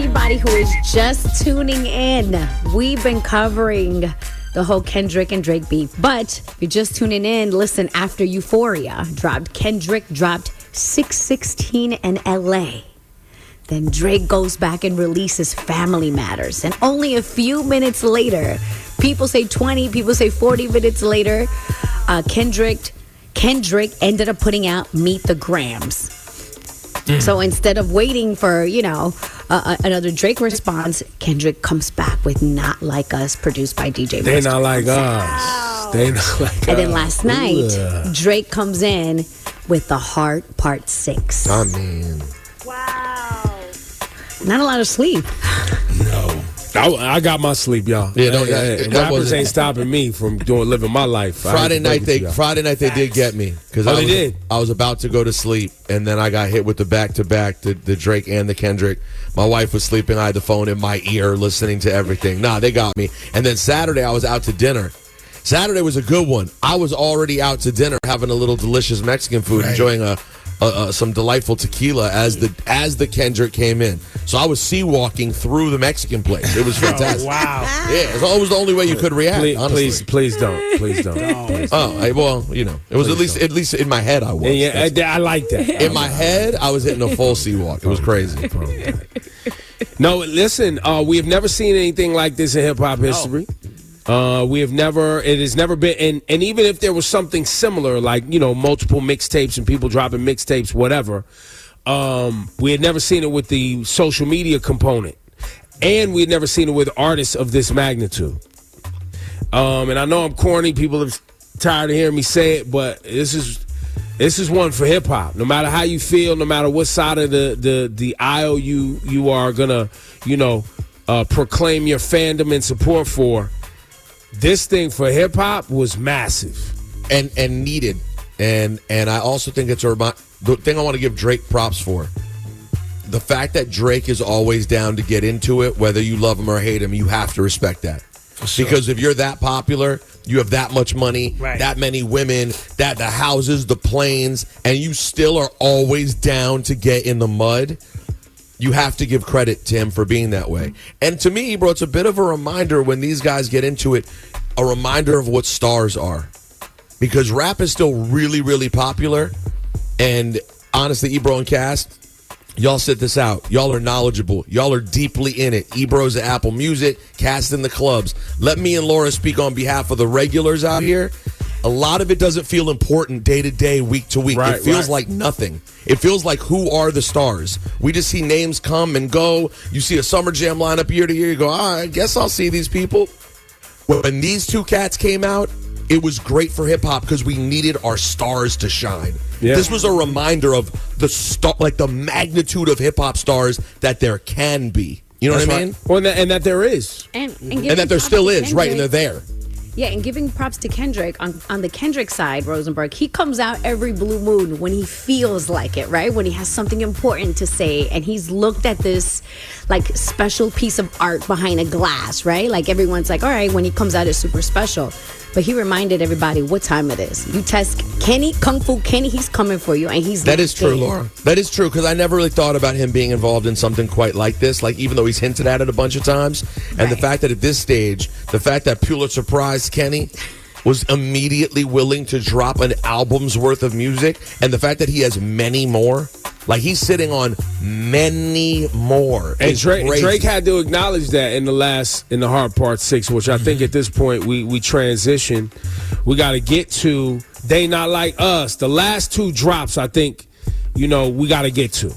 everybody who is just tuning in. We've been covering the whole Kendrick and Drake beef. But if you're just tuning in, listen, after Euphoria dropped, Kendrick dropped 616 in LA. Then Drake goes back and releases Family Matters. And only a few minutes later, people say 20, people say 40 minutes later, Kendrick ended up putting out Meet the Grams. So instead of waiting for, another Drake response, Kendrick comes back with Not Like Us, produced by DJ They Mustard. not like us. They not like us. And then last night, Drake comes in with The Heart Part 6. I mean, wow. Not a lot of sleep. No. I got my sleep, y'all. Yeah, rappers ain't stopping me from living my life. Friday night they did get me because I was about to go to sleep and then I got hit with the back-to-back, the Drake and the Kendrick. My wife was sleeping. I had the phone in my ear listening to everything. Nah, they got me. And then Saturday I was out to dinner. Saturday was a good one. I was already out to dinner having a little delicious Mexican food, enjoying some delightful tequila as the Kendrick came in. So I was sea walking through the Mexican place. It was fantastic. Oh, wow. Yeah, it was the only way you could react. Honestly. Please don't. Please don't. It was at least in my head I was. Yeah, I like that. In my head, I was hitting a full sea walk. It was crazy. No, listen, we have never seen anything like this in hip hop history. It has never been, and even if there was something similar, like, multiple mixtapes and people dropping mixtapes, whatever, we had never seen it with the social media component. And we had never seen it with artists of this magnitude. And I know I'm corny, people are tired of hearing me say it, but this is one for hip hop. No matter how you feel, no matter what side of the aisle you are gonna, proclaim your fandom and support for. This thing for hip hop was massive and needed, and I also think it's the thing I want to give Drake props for. The fact that Drake is always down to get into it, whether you love him or hate him, you have to respect that. Sure. Because if you're that popular, you have that much money, that many women, the houses, the planes, and you still are always down to get in the mud. You have to give credit to him for being that way. And to me, Ebro, it's a bit of a reminder when these guys get into it, a reminder of what stars are. Because rap is still really, really popular. And honestly, Ebro and Cast, y'all sit this out. Y'all are knowledgeable. Y'all are deeply in it. Ebro's at Apple Music, Cast in the clubs. Let me and Laura speak on behalf of the regulars out here. A lot of it doesn't feel important day to day, week to week. It feels like nothing. It feels like, who are the stars? We just see names come and go. You see a Summer Jam lineup year to year. You go, I guess I'll see these people. When these two cats came out, it was great for hip hop because we needed our stars to shine. Yeah. This was a reminder of the magnitude of hip hop stars that there can be. You know what I mean? Well, and that there is, and that there still is, right? And they're there. Yeah, and giving props to Kendrick, on the Kendrick side, Rosenberg, he comes out every blue moon when he feels like it, right? When he has something important to say, and he's looked at this, special piece of art behind a glass, right? Like, everyone's like, all right, when he comes out, it's super special. But he reminded everybody what time it is. You test Kenny, Kung Fu Kenny, he's coming for you, and he's That is true, Laura. That is true, because I never really thought about him being involved in something quite like this, even though he's hinted at it a bunch of times. And the fact that at this stage, the fact that Pulitzer Prize Kenny was immediately willing to drop an album's worth of music, and the fact that he has many more, he's sitting on many more. And Drake had to acknowledge that in the Hard Part 6, which I think at this point we transition. We got to get to They Not Like Us. The last two drops, I think, we got to get to.